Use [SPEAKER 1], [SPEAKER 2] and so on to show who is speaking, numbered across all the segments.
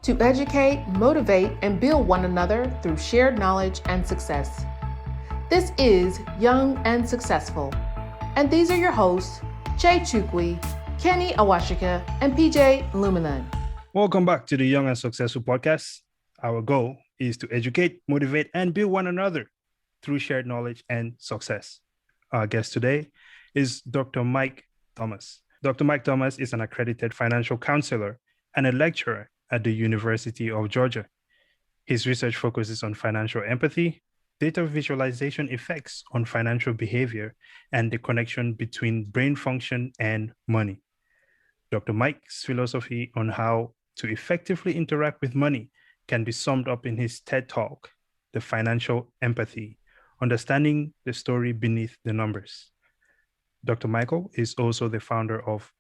[SPEAKER 1] to educate, motivate, and build one another through shared knowledge and success. This is Young and Successful, and these are your hosts, Jay Chukwi, Kenny Awashika, and PJ Luminan.
[SPEAKER 2] Welcome back to the Young and Successful podcast. Our goal is to educate, motivate, and build one another through shared knowledge and success. Our guest today is Dr. Mike Thomas. Dr. Mike Thomas is an accredited financial counselor and a lecturer at the University of Georgia. His research focuses on financial empathy, data visualization effects on financial behavior, and the connection between brain function and money. Dr. Mike's philosophy on how to effectively interact with money can be summed up in his TED Talk, The Financial Empathy, Understanding the Story Beneath the Numbers. Dr. Michael is also the founder of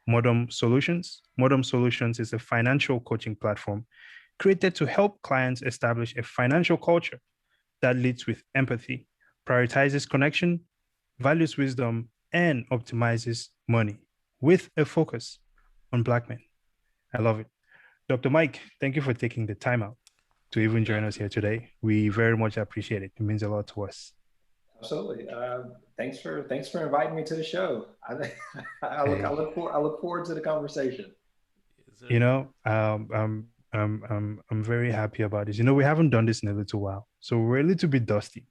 [SPEAKER 2] Modern Solutions. Modern Solutions is a financial coaching platform created to help clients establish a financial culture that leads with empathy, prioritizes connection, values wisdom, and optimizes money with a focus on Black men. I love it. Dr. Mike, thank you for taking the time out to even join us here today. We very much appreciate it. It means a lot to us.
[SPEAKER 3] Absolutely. Thanks for inviting me to the show. I look forward to the conversation.
[SPEAKER 2] You know, I'm very happy about this. You know, we haven't done this in a little while, so we're a little bit dusty.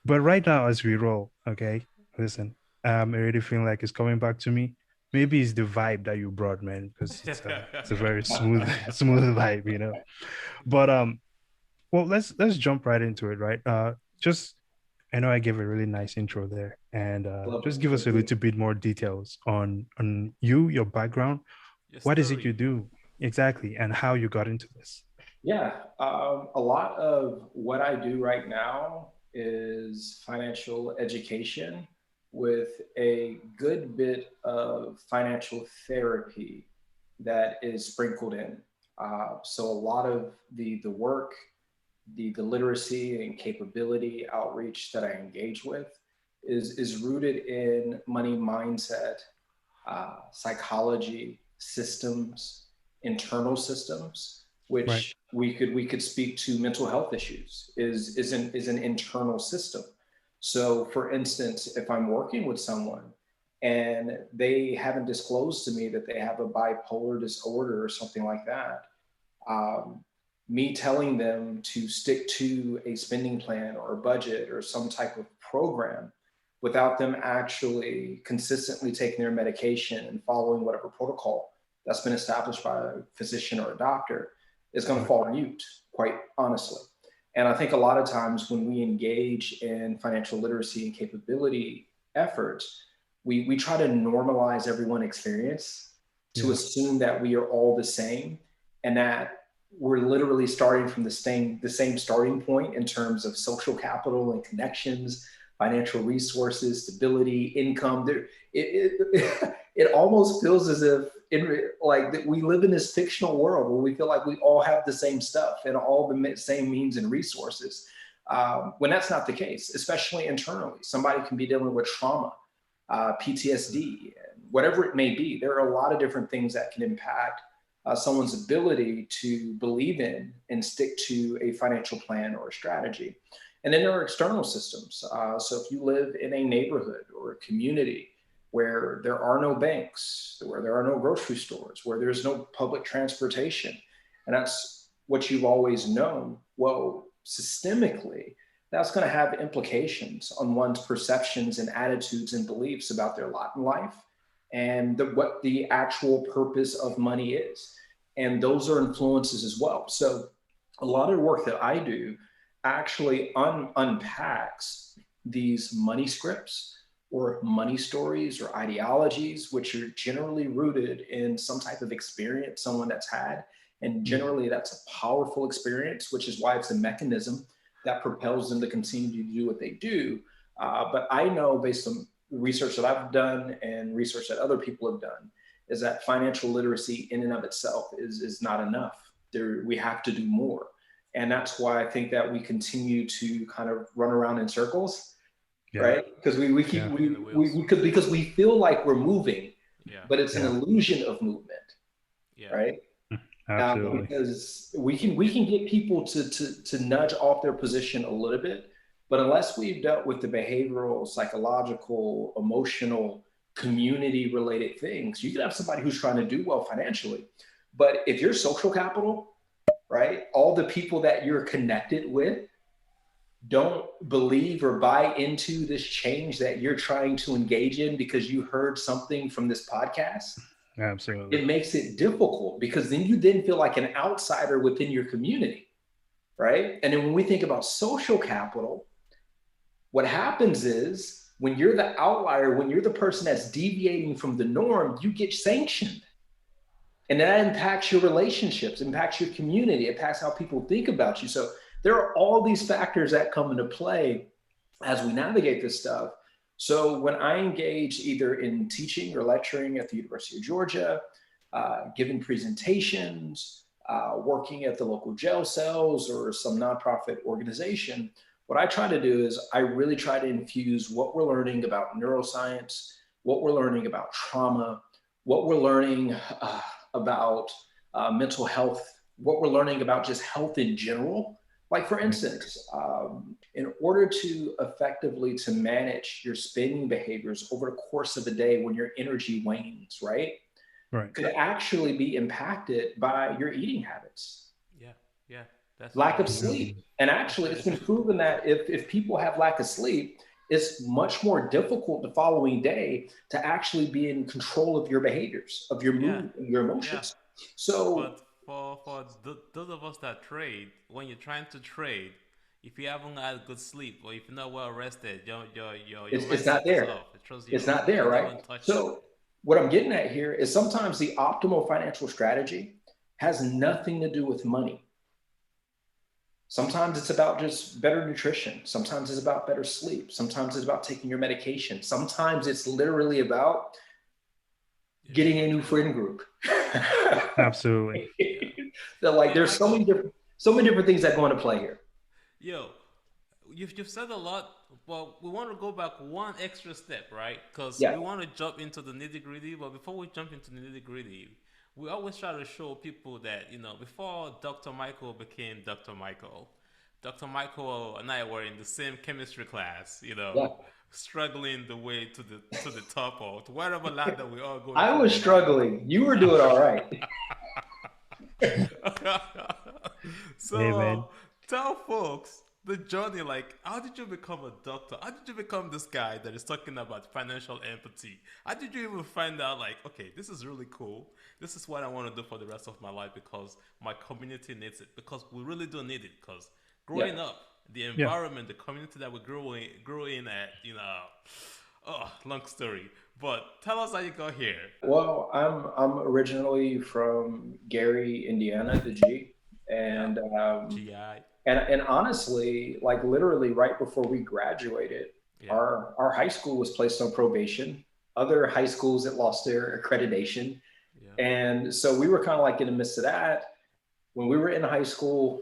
[SPEAKER 2] But right now, as we roll, okay, listen, I'm already feeling like it's coming back to me. Maybe it's the vibe that you brought, man, because it's a very smooth vibe, you know. But well, let's jump right into it, right? Just I know I gave a really nice intro there, and just give us a little bit more details on you, your background. What is it you do exactly, and how you got into this?
[SPEAKER 3] Yeah, a lot of what I do right now is financial education with a good bit of financial therapy that is sprinkled in. So a lot of the work, the literacy and capability outreach that I engage with is rooted in money mindset, psychology, systems, internal systems, which we could speak to mental health issues is an internal system. So for instance, if I'm working with someone and they haven't disclosed to me that they have a bipolar disorder or something like that, me telling them to stick to a spending plan or a budget or some type of program without them actually consistently taking their medication and following whatever protocol that's been established by a physician or a doctor is going to fall on mute, quite honestly. And I think a lot of times when we engage in financial literacy and capability efforts, we try to normalize everyone's experience to assume that we are all the same and that we're literally starting from the same starting point in terms of social capital and connections, financial resources, stability, income. It almost feels as if like we live in this fictional world where we feel like we all have the same stuff and all the same means and resources, when that's not the case, especially internally. Somebody can be dealing with trauma, PTSD, whatever it may be. There are a lot of different things that can impact someone's ability to believe in and stick to a financial plan or a strategy. And then there are external systems. So if you live in a neighborhood or a community where there are no banks, where there are no grocery stores, where there's no public transportation, and that's what you've always known, well, systemically, that's going to have implications on one's perceptions and attitudes and beliefs about their lot in life and what the actual purpose of money is. And those are influences as well. So a lot of the work that I do actually unpacks these money scripts or money stories or ideologies, which are generally rooted in some type of experience someone that's had. And generally that's a powerful experience, which is why it's a mechanism that propels them to continue to do what they do. But I know based on research that I've done and research that other people have done is that financial literacy in and of itself is not enough. We have to do more. And that's why I think that we continue to kind of run around in circles, right? Because because we feel like we're moving, but it's an illusion of movement, right?
[SPEAKER 2] Absolutely.
[SPEAKER 3] Because we can get people to nudge off their position a little bit, but unless we've dealt with the behavioral, psychological, emotional, community related things, you can have somebody who's trying to do well financially, but if your social capital, right, all the people that you're connected with don't believe or buy into this change that you're trying to engage in because you heard something from this podcast,
[SPEAKER 2] Absolutely.
[SPEAKER 3] it makes it difficult because then you then feel like an outsider within your community, right? And then when we think about social capital, what happens is when you're the outlier, when you're the person that's deviating from the norm, you get sanctioned. And that impacts your relationships, impacts your community, impacts how people think about you. So there are all these factors that come into play as we navigate this stuff. So when I engage either in teaching or lecturing at the University of Georgia, giving presentations, working at the local jail cells or some nonprofit organization, what I try to do is I really try to infuse what we're learning about neuroscience, what we're learning about trauma, what we're learning about mental health, what we're learning about just health in general. Like for instance, in order to effectively to manage your spending behaviors over the course of a day when your energy wanes, right?
[SPEAKER 2] Right.
[SPEAKER 3] Could actually be impacted by your eating habits.
[SPEAKER 4] Yeah, yeah, that's
[SPEAKER 3] Lack
[SPEAKER 4] very
[SPEAKER 3] of
[SPEAKER 4] true.
[SPEAKER 3] sleep. And actually it's been proven that if people have lack of sleep, it's much more difficult the following day to actually be in control of your behaviors, of your
[SPEAKER 4] Yeah,
[SPEAKER 3] mood, and your
[SPEAKER 4] yeah.
[SPEAKER 3] emotions. So
[SPEAKER 4] But those of us that trade, when you're trying to trade, if you haven't had good sleep or if you're not well rested, your
[SPEAKER 3] it's not
[SPEAKER 4] mindset is
[SPEAKER 3] there.
[SPEAKER 4] off. It throws you
[SPEAKER 3] It's
[SPEAKER 4] off.
[SPEAKER 3] not
[SPEAKER 4] You
[SPEAKER 3] there,
[SPEAKER 4] can't
[SPEAKER 3] right?
[SPEAKER 4] even touch it.
[SPEAKER 3] So what I'm getting at here is sometimes the optimal financial strategy has nothing to do with money. Sometimes it's about just better nutrition. Sometimes it's about better sleep. Sometimes it's about taking your medication. Sometimes it's literally about
[SPEAKER 4] Yeah,
[SPEAKER 3] getting a new
[SPEAKER 4] routine.
[SPEAKER 3] friend group.
[SPEAKER 2] Absolutely.
[SPEAKER 4] Yeah.
[SPEAKER 3] That like
[SPEAKER 4] Hey,
[SPEAKER 3] there's
[SPEAKER 4] Michael.
[SPEAKER 3] so many different things that go into play here.
[SPEAKER 4] Yo, you've said a lot, but we want to go back one extra step, right? Because
[SPEAKER 3] Yeah.
[SPEAKER 4] we want to jump into the nitty gritty. But before we jump into the nitty gritty, we always try to show people that before Dr. Michael became Dr. Michael, Dr. Michael and I were in the same chemistry class.
[SPEAKER 3] Yeah.
[SPEAKER 4] Struggling the way to the top or to wherever ladder we all going
[SPEAKER 3] I
[SPEAKER 4] through
[SPEAKER 3] was
[SPEAKER 4] in life.
[SPEAKER 3] struggling. You were doing all right.
[SPEAKER 2] Hey, man.
[SPEAKER 4] So tell folks the journey, like how did you become a doctor? How did you become this guy that is talking about financial empathy? How did you even find out like, okay, this is really cool. This is what I want to do for the rest of my life because my community needs it. Because we really do need it. Because
[SPEAKER 3] Yeah.
[SPEAKER 4] growing up, the
[SPEAKER 2] Yeah.
[SPEAKER 4] environment, the community that we grew in at, oh, long story. But tell us how you got here.
[SPEAKER 3] Well, I'm originally from Gary, Indiana, the G,
[SPEAKER 4] Yeah.
[SPEAKER 3] and
[SPEAKER 4] GI.
[SPEAKER 3] and honestly, like literally right before we graduated,
[SPEAKER 4] Yeah.
[SPEAKER 3] our high school was placed on probation. Other high schools that lost their accreditation,
[SPEAKER 4] Yeah.
[SPEAKER 3] and so we were kind of like in the midst of that. When we were in high school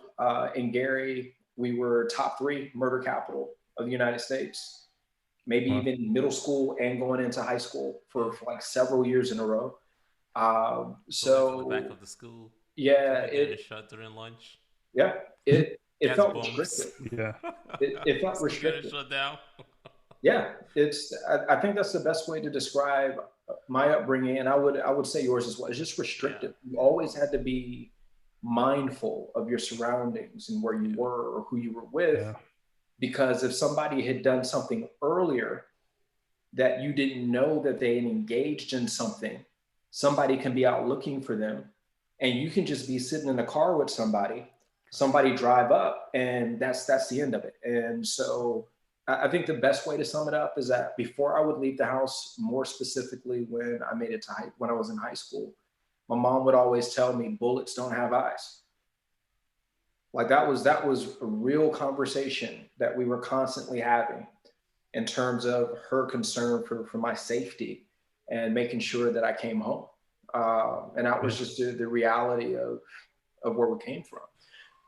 [SPEAKER 3] in Gary, we were top three murder capital of the United States, maybe
[SPEAKER 2] Wow.
[SPEAKER 3] even middle school and going into high school
[SPEAKER 4] Yeah.
[SPEAKER 3] for like several years in a row.
[SPEAKER 4] Pull into the back
[SPEAKER 3] So
[SPEAKER 4] of the school.
[SPEAKER 3] yeah,
[SPEAKER 4] People getting shot during lunch.
[SPEAKER 3] yeah, it
[SPEAKER 4] Gas
[SPEAKER 3] felt
[SPEAKER 4] bombs.
[SPEAKER 3] restrictive.
[SPEAKER 2] Yeah.
[SPEAKER 3] It felt
[SPEAKER 4] School getting
[SPEAKER 3] restrictive.
[SPEAKER 4] shut down.
[SPEAKER 3] Yeah, I think that's the best way to describe my upbringing, and I would say yours as well. It's just
[SPEAKER 4] Yeah.
[SPEAKER 3] restrictive. You always had to be mindful of your surroundings and where you
[SPEAKER 4] Yeah.
[SPEAKER 3] were or who you were with,
[SPEAKER 2] Yeah.
[SPEAKER 3] because if somebody had done something earlier that you didn't know that they had engaged in something, somebody can be out looking for them, and you can just be sitting in the car with somebody drive up, and that's the end of it. And so I think the best way to sum it up is that before I would leave the house, more specifically when I made it to when I was in high school, my mom would always tell me bullets don't have eyes. Like that was a real conversation that we were constantly having in terms of her concern for my safety and making sure that I came home. And that was
[SPEAKER 2] Yeah.
[SPEAKER 3] just the reality of where we came from.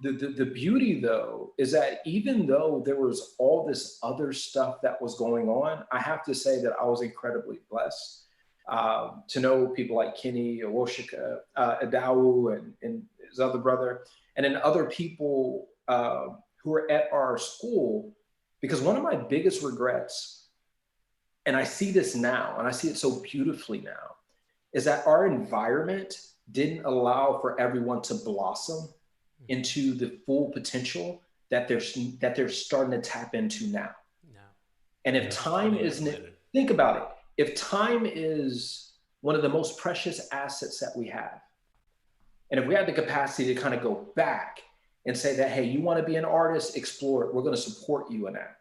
[SPEAKER 3] The beauty though is that even though there was all this other stuff that was going on, I have to say that I was incredibly blessed to know people like Kenny, Owoshika, Adawu, his other brother, and then other people who are at our school. Because one of my biggest regrets, and I see this now, and I see it so beautifully now, is that our environment didn't allow for everyone to blossom into the full potential that they're starting to tap into now.
[SPEAKER 4] No.
[SPEAKER 3] And if time isn't, think about it. If time is one of the most precious assets that we have, and if we had the capacity to kind of go back and say that, hey, you want to be an artist, explore it. We're going to support you in that.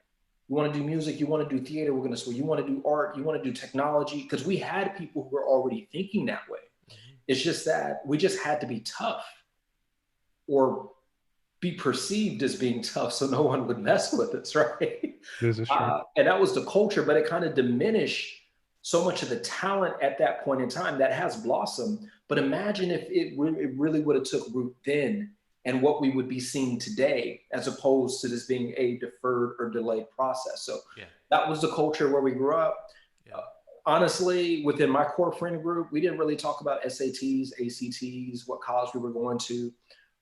[SPEAKER 3] You want to do music, you want to do theater, we're going to support you. Want to do art, you want to do technology, because we had people who were already thinking that way. It's just that we just had to be tough or be perceived as being tough so no one would mess with us, right?
[SPEAKER 2] This is true.
[SPEAKER 3] And that was the culture, but it kind of diminished so much of the talent at that point in time that has blossomed. But imagine if it really would have took root then, and what we would be seeing today, as opposed to this being a deferred or delayed process. So that was the culture where we grew up. Honestly, within my core friend group, we didn't really talk about SATs, ACTs, what college we were going to,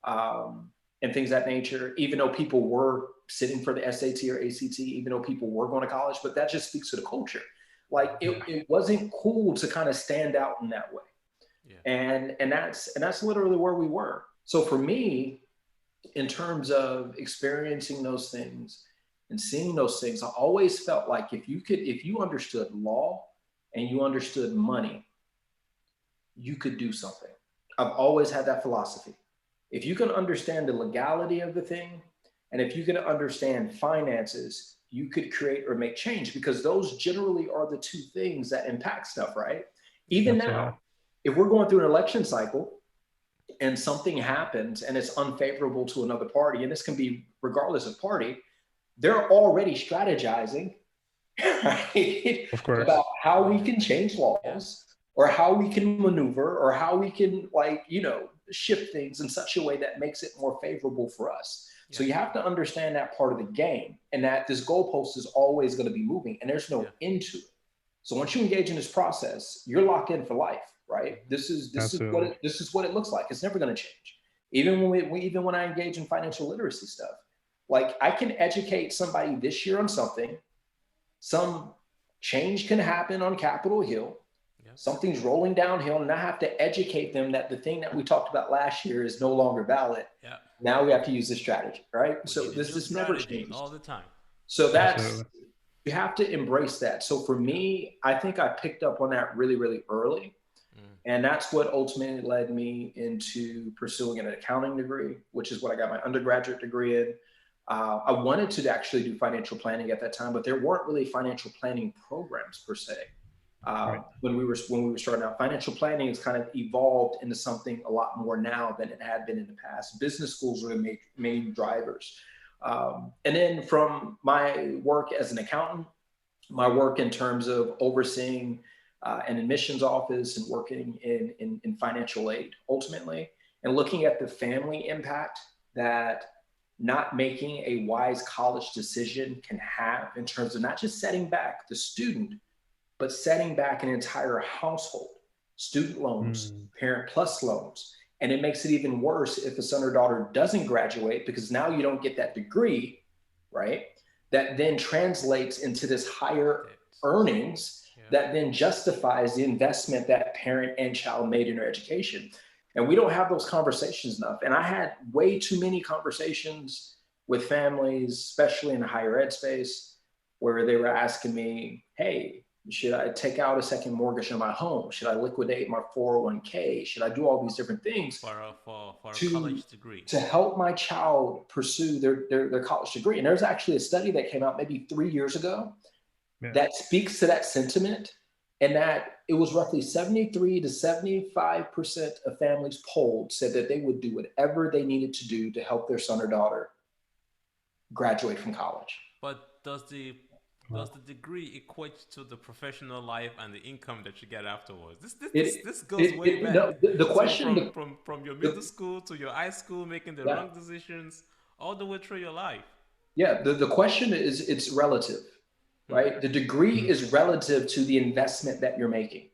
[SPEAKER 3] and things of that nature, even though people were sitting for the SAT or ACT, even though people were going to college, but that just speaks to the culture. Like it wasn't cool to kind of stand out in that way. And that's literally where we were. So for me, in terms of experiencing those things and seeing those things, I always felt like if you understood law and you understood money, you could do something. I've always had that philosophy. If you can understand the legality of the thing, and if you can understand finances, you could create or make change, because those generally are the two things that impact stuff, right? Even now, if we're going through an election cycle and something happens and it's unfavorable to another party, and this can be regardless of party, they're already strategizing, right?
[SPEAKER 2] Of course.
[SPEAKER 3] About how we can change laws or how we can maneuver or how we can, like, shift things in such a way that makes it more favorable for us. So you have to understand that part of the game, and that this goalpost is always going to be moving and there's no end to it. So once you engage in this process, you're locked in for life, right? This is what it looks like. It's never going to change. Even when I engage in financial literacy stuff, like I can educate somebody this year on something, some change can happen on Capitol Hill. Something's rolling downhill, and I have to educate them that the thing that we talked about last year is no longer valid. Now we have to use this strategy, right? So this never changes
[SPEAKER 4] all the time.
[SPEAKER 3] So you have to embrace that. So for me, I think I picked up on that really, really early. And that's what ultimately led me into pursuing an accounting degree, which is what I got my undergraduate degree in. I wanted to actually do financial planning at that time, but there weren't really financial planning programs per se. When we were starting out, financial planning has kind of evolved into something a lot more now than it had been in the past. Business schools were the main drivers. And then from my work as an accountant, my work in terms of overseeing an admissions office and working in financial aid ultimately, and looking at the family impact that not making a wise college decision can have in terms of not just setting back the student, but setting back an entire household, student loans, parent plus loans. And it makes it even worse if a son or daughter doesn't graduate, because now you don't get that degree, right? That then translates into this higher earnings that then justifies the investment that parent and child made in their education. And we don't have those conversations enough. And I had way too many conversations with families, especially in the higher ed space, where they were asking me, hey, should I take out a second mortgage on my home? Should I liquidate my 401k? Should I do all these different things
[SPEAKER 4] for a college degree
[SPEAKER 3] to help my child pursue their college degree? And there's actually a study that came out maybe 3 years ago that speaks to that sentiment, and that it was roughly 73 to 75% of families polled said that they would do whatever they needed to do to help their son or daughter graduate from college.
[SPEAKER 4] But does the degree equate to the professional life and the income that you get afterwards? This goes way back.
[SPEAKER 3] No, the question
[SPEAKER 4] from your middle school to your high school, making the wrong decisions all the way through your life.
[SPEAKER 3] Yeah, the question is, it's relative, right? The degree is relative to the investment that you're making.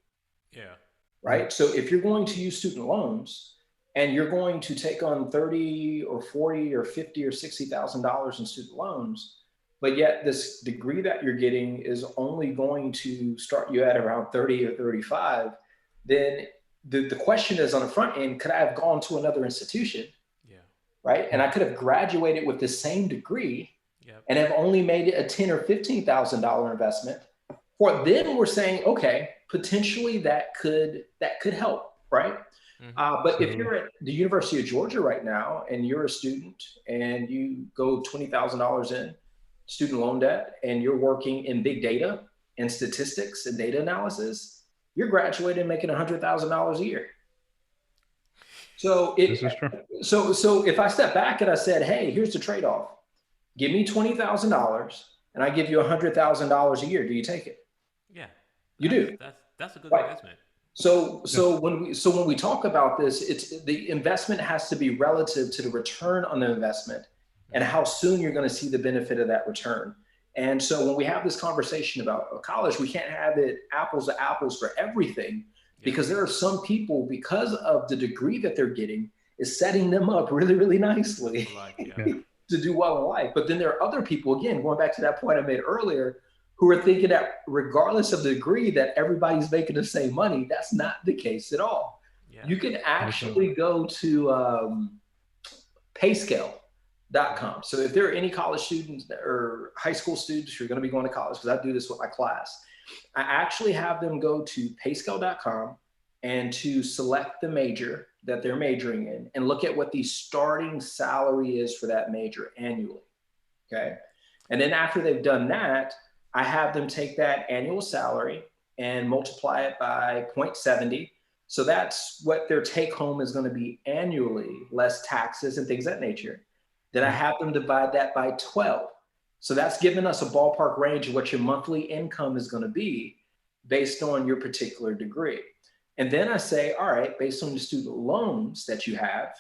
[SPEAKER 4] Yeah.
[SPEAKER 3] Right. So if you're going to use student loans, and you're going to take on 30 or 40 or 50 or $60,000 in student loans, but yet this degree that you're getting is only going to start you at around 30 or 35, then the question is on the front end, could I have gone to another institution?
[SPEAKER 4] Yeah.
[SPEAKER 3] Right? And I could have graduated with the same degree,
[SPEAKER 4] Yep.
[SPEAKER 3] and have only made it a $10,000 or $15,000 investment. For then we're saying, okay, potentially that could help, right? But if you're at the University of Georgia right now and you're a student and you go $20,000 in student loan debt and you're working in big data and statistics and data analysis, you're graduating making $100,000 a year. So
[SPEAKER 2] This is true.
[SPEAKER 3] So if I step back and I said, hey, here's the trade-off. Give me $20,000 and I give you $100,000 a year. Do you take it?
[SPEAKER 4] Yeah.
[SPEAKER 3] You do.
[SPEAKER 4] That's a good
[SPEAKER 3] Right.
[SPEAKER 4] investment.
[SPEAKER 3] So when we talk about this, it's the investment has to be relative to the return on the investment and how soon you're going to see the benefit of that return. And so when we have this conversation about college, we can't have it apples to apples for everything, because there are some people, because of the degree that they're getting, is setting them up really, really nicely to do well in life. But then there are other people, again, going back to that point I made earlier, who are thinking that regardless of the degree that everybody's making the same money. That's not the case at all.
[SPEAKER 4] Yeah.
[SPEAKER 3] You can actually go to payscale.com. So if there are any college students or high school students who are going to be going to college, because I do this with my class, I actually have them go to payscale.com and to select the major that they're majoring in and look at what the starting salary is for that major annually. Okay. And then after they've done that, I have them take that annual salary and multiply it by 0.70. So that's what their take home is going to be annually, less taxes and things of that nature. Then I have them divide that by 12. So that's giving us a ballpark range of what your monthly income is going to be based on your particular degree. And then I say, all right, based on the student loans that you have,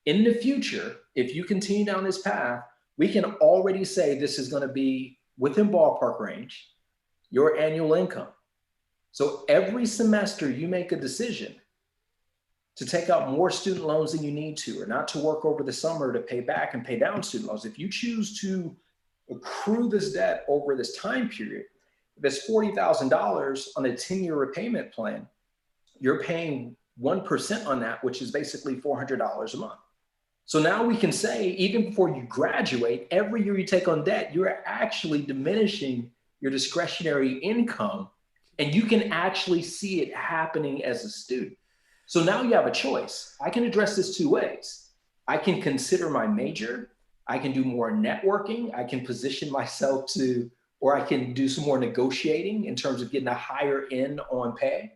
[SPEAKER 3] in the future, if you continue down this path, we can already say this is going to be within ballpark range, your annual income. So every semester you make a decision to take out more student loans than you need to, or not to work over the summer to pay back and pay down student loans. If you choose to accrue this debt over this time period, if it's $40,000 on a 10-year repayment plan, you're paying 1% on that, which is basically $400 a month. So now we can say, even before you graduate, every year you take on debt, you're actually diminishing your discretionary income, and you can actually see it happening as a student. So now you have a choice. I can address this two ways. I can consider my major. I can do more networking. I can position myself to, or I can do some more negotiating in terms of getting a higher end on pay.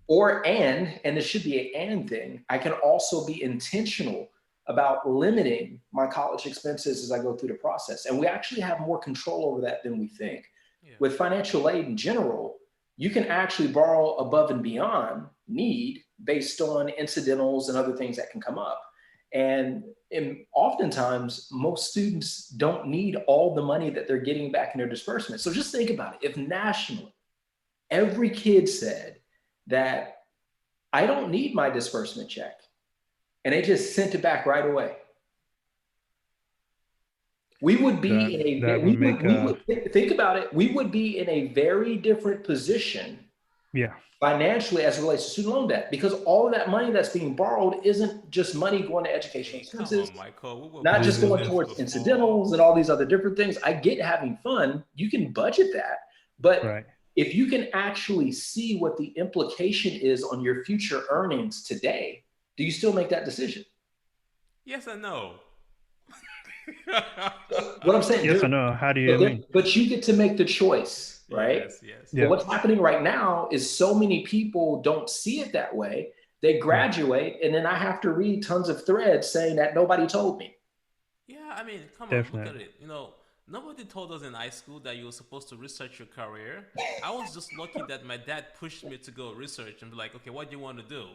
[SPEAKER 3] Or, and it should be an and thing, I can also be intentional about limiting my college expenses as I go through the process. And we actually have more control over that than we think. Yeah. With financial aid in general, you can actually borrow above and beyond need based on incidentals and other things that can come up. And oftentimes, most students don't need all the money that they're getting back in their disbursement. So just think about it. If nationally, every kid said that I don't need my disbursement check, and they just sent it back right away, we would be think about it. We would be in a very different position, financially, as it relates to student loan debt, because all of that money that's being borrowed isn't just money going to educational expenses, not just going towards incidentals and all these other different things. I get having fun. You can budget that, but if you can actually see what the implication is on your future earnings today, do you still make that decision?
[SPEAKER 4] Yes and no.
[SPEAKER 3] What I'm saying,
[SPEAKER 2] yes or no? How do you mean?
[SPEAKER 3] But you get to make the choice, right?
[SPEAKER 4] Yes.
[SPEAKER 3] But what's happening right now is so many people don't see it that way. They graduate, and then I have to read tons of threads saying that nobody told me.
[SPEAKER 4] Yeah, I mean, come on, look at it. Nobody told us in high school that you were supposed to research your career. I was just lucky that my dad pushed me to go research and be like, okay, what do you want to do?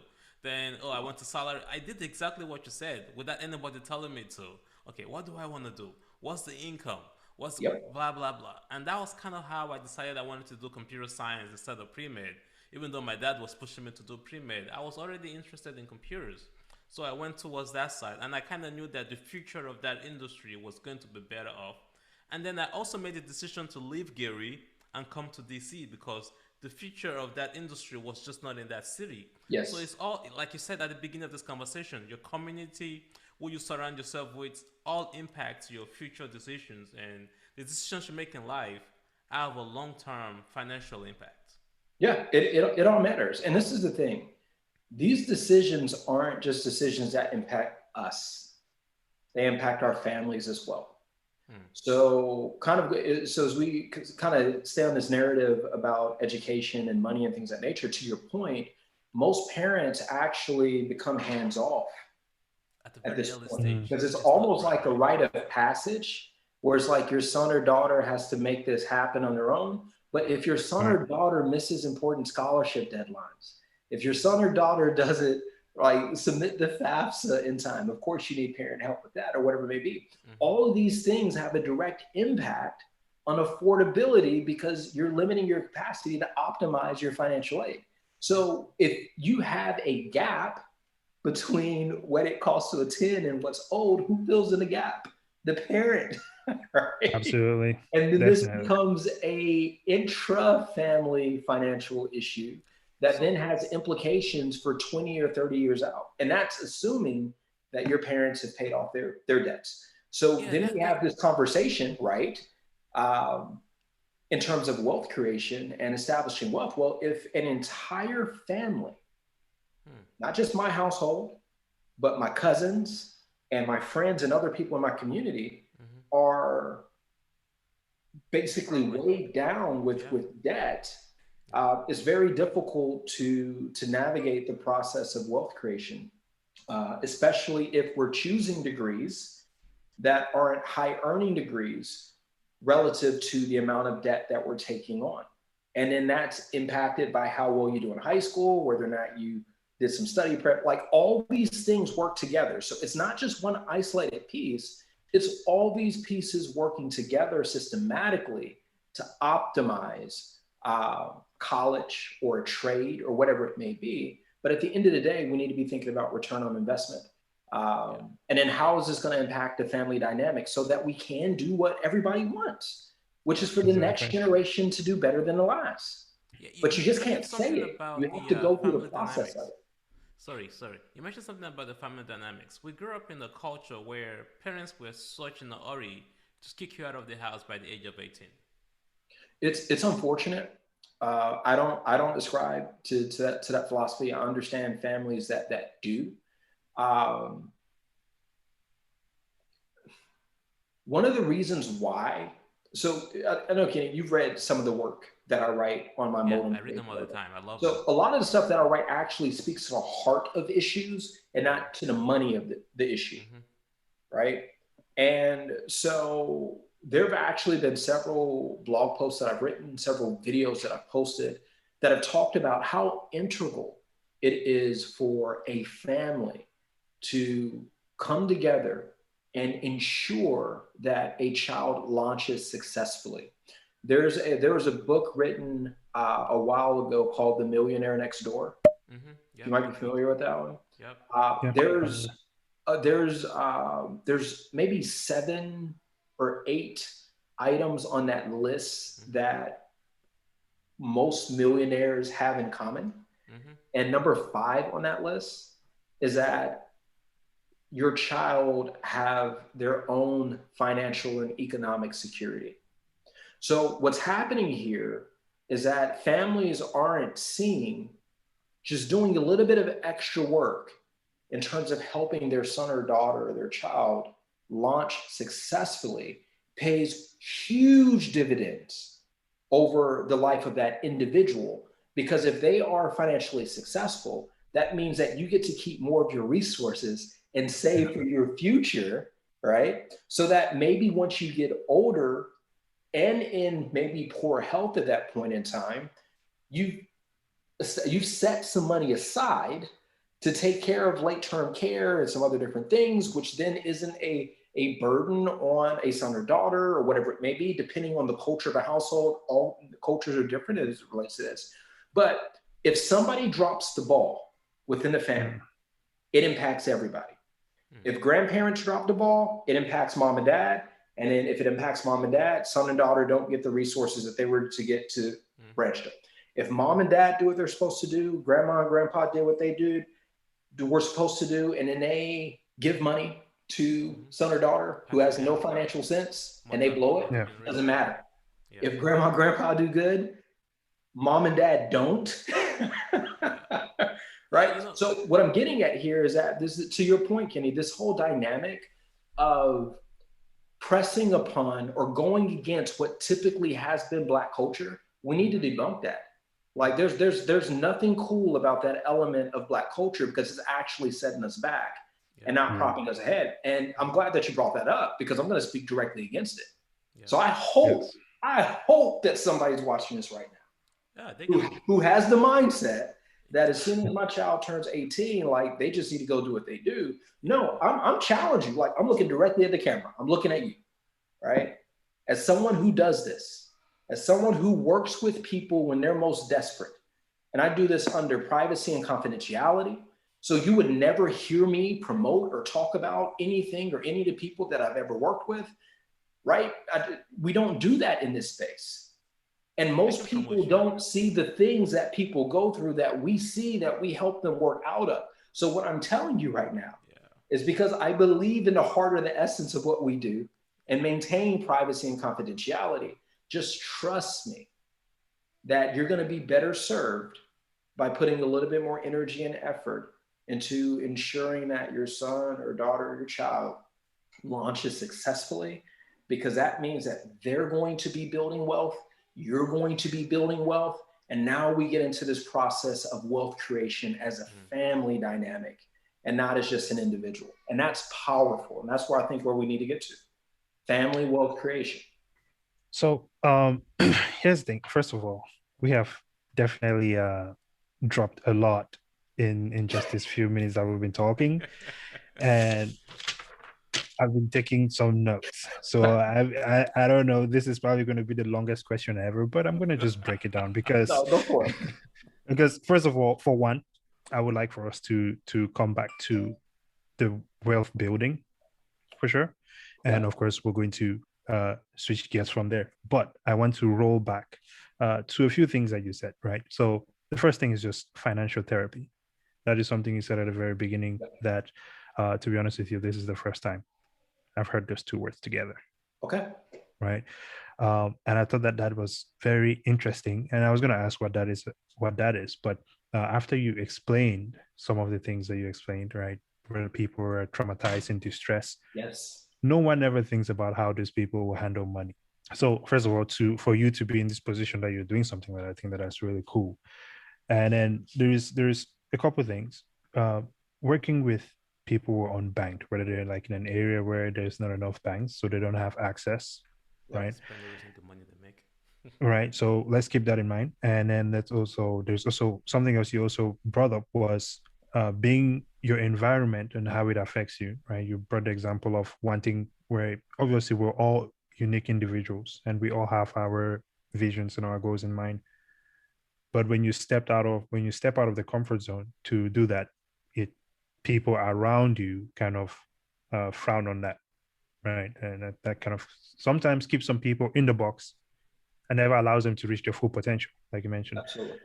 [SPEAKER 4] Then, I went to salary. I did exactly what you said without anybody telling me to. Okay, what do I want to do? What's the income? What's blah, blah, blah. And that was kind of how I decided I wanted to do computer science instead of pre-med. Even though my dad was pushing me to do pre-med, I was already interested in computers. So I went towards that side, and I kind of knew that the future of that industry was going to be better off. And then I also made the decision to leave Gary and come to DC because the future of that industry was just not in that city. So
[SPEAKER 3] Yes.
[SPEAKER 4] it's all, like you said at the beginning of this conversation, your community, who you surround yourself with, all impacts your future decisions. And the decisions you make in life have a long term financial impact.
[SPEAKER 3] Yeah, it all matters. And this is the thing. These decisions aren't just decisions that impact us. They impact our families as well. So so as we kind of stay on this narrative about education and money and things of that nature, to your point, most parents actually become hands off
[SPEAKER 4] At the
[SPEAKER 3] at
[SPEAKER 4] very
[SPEAKER 3] this
[SPEAKER 4] early
[SPEAKER 3] point
[SPEAKER 2] Mm.
[SPEAKER 4] stage,
[SPEAKER 3] because it's
[SPEAKER 4] which is not
[SPEAKER 3] almost
[SPEAKER 4] right.
[SPEAKER 3] like a rite of passage, where it's like your son or daughter has to make this happen on their own. But if your son
[SPEAKER 2] Right.
[SPEAKER 3] or daughter misses important scholarship deadlines, if your son or daughter doesn't like submit the FAFSA in time, of course you need parent help with that or whatever it may be. All of these things have a direct impact on affordability because you're limiting your capacity to optimize your financial aid. So if you have a gap between what it costs to attend and what's owed, who fills in the gap? The parent, right?
[SPEAKER 2] Absolutely.
[SPEAKER 3] And then this
[SPEAKER 2] Definitely.
[SPEAKER 3] becomes a intra-family financial issue that then
[SPEAKER 4] So,
[SPEAKER 3] has implications for 20 or 30 years out. And that's assuming that your parents have paid off their debts. So
[SPEAKER 4] yeah,
[SPEAKER 3] then we have this conversation, right? Um, in terms of wealth creation and establishing wealth. Well, if an entire family, not just my household, but my cousins and my friends and other people in my community are basically weighed down with debt, it's very difficult to navigate the process of wealth creation, especially if we're choosing degrees that aren't high earning degrees relative to the amount of debt that we're taking on. And then that's impacted by how well you do in high school, whether or not you did some study prep, like all these things work together. So it's not just one isolated piece, it's all these pieces working together systematically to optimize college or a trade or whatever it may be. But at the end of the day, we need to be thinking about return on investment. And then how is this going to impact the family dynamic so that we can do what everybody wants, which is for the next
[SPEAKER 2] Exactly.
[SPEAKER 3] generation to do better than the last.
[SPEAKER 4] yeah,
[SPEAKER 3] But you just
[SPEAKER 4] mentioned
[SPEAKER 3] can't say
[SPEAKER 4] something
[SPEAKER 3] it.
[SPEAKER 4] about
[SPEAKER 3] You have
[SPEAKER 4] the
[SPEAKER 3] to go through the
[SPEAKER 4] family
[SPEAKER 3] process of
[SPEAKER 4] dynamics.
[SPEAKER 3] it.
[SPEAKER 4] Sorry. You mentioned something about the family dynamics. We grew up in a culture where parents were such in a hurry to kick you out of the house by the age of 18.
[SPEAKER 3] It's unfortunate. I don't ascribe to that philosophy. I understand families that do. Um, One of the reasons why, so I know, Kenny, you've read some of the work that I write on my
[SPEAKER 4] Yeah,
[SPEAKER 3] Molding
[SPEAKER 4] I read
[SPEAKER 3] page.
[SPEAKER 4] them all the time. I love them.
[SPEAKER 3] So a lot of the stuff that I write actually speaks to the heart of issues and not to the money of the issue, right? And so there have actually been several blog posts that I've written, several videos that I've posted that have talked about how integral it is for a family to come together and ensure that a child launches successfully. There was a book written a while ago called The Millionaire Next Door. You
[SPEAKER 4] Yep.
[SPEAKER 3] might be familiar with that one.
[SPEAKER 4] Yep.
[SPEAKER 2] Yeah.
[SPEAKER 3] There's maybe 7 or 8 items on that list that most millionaires have in common. And number 5 on that list is that your child have their own financial and economic security. So what's happening here is that families aren't seeing just doing a little bit of extra work in terms of helping their son or daughter or their child launch successfully pays huge dividends over the life of that individual. Because if they are financially successful, that means that you get to keep more of your resources and save for your future, right? So that maybe once you get older and in maybe poor health at that point in time, you've set some money aside to take care of late-term care and some other different things, which then isn't a burden on a son or daughter or whatever it may be, depending on the culture of the household. All cultures are different as it relates to this. But if somebody drops the ball within the family, it impacts everybody. If grandparents drop the ball, it impacts mom and dad. And then if it impacts mom and dad, son and daughter don't get the resources that they were to get to branch them. If mom and dad do what they're supposed to do, grandma and grandpa did what they were supposed to do, and then they give money to son or daughter who has no financial sense and they blow it, doesn't matter. If grandma and grandpa do good, mom and dad don't. Right? So what I'm getting at here is that this is, to your point, Kenny, this whole dynamic of pressing upon or going against what typically has been Black culture, we need to debunk that. Like there's nothing cool about that element of Black culture because it's actually setting us back and not propping us ahead. And I'm glad that you brought that up because I'm going to speak directly against it. So I hope that somebody's watching this right now who has the mindset that as soon as my child turns 18, like they just need to go do what they do. No, I'm challenging. Like I'm looking directly at the camera. I'm looking at you, right? As someone who does this, as someone who works with people when they're most desperate, and I do this under privacy and confidentiality. So you would never hear me promote or talk about anything or any of the people that I've ever worked with, right? We don't do that in this space. And most people don't see the things that people go through that we see, that we help them work out of. So what I'm telling you right now is because I believe in the heart or the essence of what we do and maintain privacy and confidentiality. Just trust me that you're going to be better served by putting a little bit more energy and effort into ensuring that your son or daughter or your child launches successfully, because that means that they're going to be building wealth. You're going to be building wealth. And now we get into this process of wealth creation as a family dynamic and not as just an individual. And that's powerful. And that's where I think where we need to get to. Family wealth creation.
[SPEAKER 2] So here's the thing. First of all, we have definitely dropped a lot in just these few minutes that we've been talking. And I've been taking some notes. So I don't know. This is probably going to be the longest question ever, but I'm going to just break it down because
[SPEAKER 3] go for it.
[SPEAKER 2] Because first of all, for one, I would like for us to come back to the wealth building for sure. And of course, we're going to switch gears from there. But I want to roll back to a few things that you said, right? So the first thing is just financial therapy. That is something you said at the very beginning that, to be honest with you, this is the first time I've heard those two words together.
[SPEAKER 3] Okay.
[SPEAKER 2] Right. And I thought that was very interesting. And I was going to ask what that is. But after you explained some of the things that you explained, right, where people are traumatized and distressed.
[SPEAKER 3] Yes.
[SPEAKER 2] No one ever thinks about how these people will handle money. So first of all, for you to be in this position that you're doing something like that, I think that's really cool. And then there's a couple of things. Working with people who are unbanked, whether they're like in an area where there's not enough banks, so they don't have access, right?
[SPEAKER 4] The money they make.
[SPEAKER 2] Right. So let's keep that in mind. And then there's also something else you also brought up was being your environment and how it affects you, right? You brought the example of wanting, where obviously we're all unique individuals and we all have our visions and our goals in mind. But when you step out of the comfort zone to do that, people around you kind of frown on that, right? And that kind of sometimes keeps some people in the box and never allows them to reach their full potential, like you mentioned.
[SPEAKER 3] Absolutely.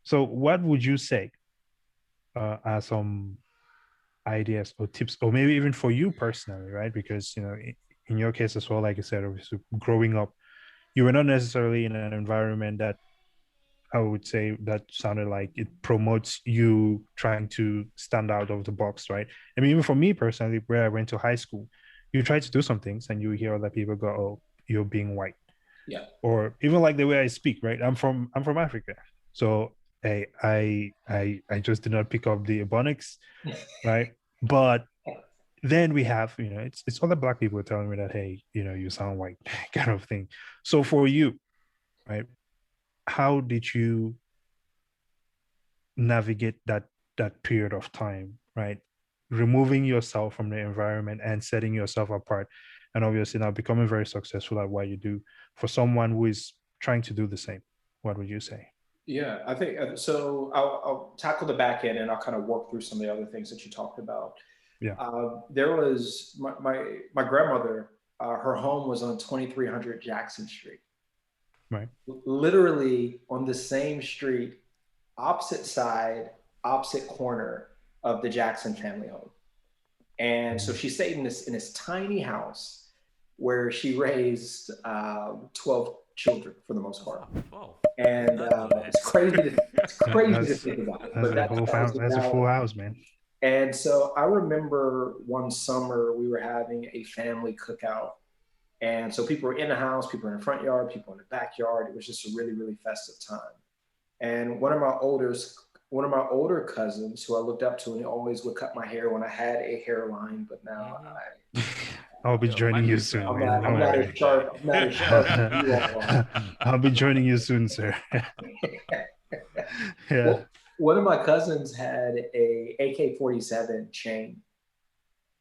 [SPEAKER 2] So what would you say are some ideas or tips, or maybe even for you personally, right? Because, in your case as well, like you said, obviously growing up, you were not necessarily in an environment that I would say that sounded like it promotes you trying to stand out of the box, right? I mean, even for me personally, where I went to high school, you try to do some things and you hear other people go, "Oh, you're being white."
[SPEAKER 3] Yeah.
[SPEAKER 2] Or even like the way I speak, right? I'm from Africa, so I just did not pick up the ebonics, right? But then we have, it's other Black people telling me that, hey, you sound white, kind of thing. So for you, right? How did you navigate that period of time, right? Removing yourself from the environment and setting yourself apart, and obviously now becoming very successful at what you do. For someone who is trying to do the same, what would you say?
[SPEAKER 3] Yeah, I think so. I'll tackle the back end and I'll kind of work through some of the other things that you talked about.
[SPEAKER 2] Yeah.
[SPEAKER 3] There was my grandmother. Her home was on 2300 Jackson Street,
[SPEAKER 2] Right.
[SPEAKER 3] literally on the same street, opposite side, opposite corner of the Jackson family home. And so
[SPEAKER 2] Mhm.
[SPEAKER 3] she stayed in this tiny house where she raised 12 children for the most part.
[SPEAKER 4] Wow, I did
[SPEAKER 3] And
[SPEAKER 4] not know that.
[SPEAKER 3] it's crazy to
[SPEAKER 2] That's
[SPEAKER 3] think about it,
[SPEAKER 2] that's
[SPEAKER 3] but
[SPEAKER 2] a whole
[SPEAKER 3] that was
[SPEAKER 2] fam-
[SPEAKER 3] the
[SPEAKER 2] that's a full
[SPEAKER 3] reality.
[SPEAKER 2] house, man.
[SPEAKER 3] And so I remember one summer we were having a family cookout. And so people were in the house, people were in the front yard, people in the backyard. It was just a really, really festive time. And one of my older cousins who I looked up to, and he always would cut my hair when I had a hairline, but now
[SPEAKER 4] Hmm.
[SPEAKER 2] I'll be
[SPEAKER 4] Yo,
[SPEAKER 2] joining
[SPEAKER 4] Mike
[SPEAKER 2] you
[SPEAKER 4] is
[SPEAKER 2] soon,
[SPEAKER 4] doing
[SPEAKER 2] man.
[SPEAKER 4] really
[SPEAKER 2] Don't
[SPEAKER 3] I'm not
[SPEAKER 4] great
[SPEAKER 3] as
[SPEAKER 2] worry.
[SPEAKER 4] today.
[SPEAKER 3] sharp. I'm not as sharp as you all are.
[SPEAKER 2] I'll be joining you soon, sir. Yeah.
[SPEAKER 3] Well, one of my cousins had a AK-47 chain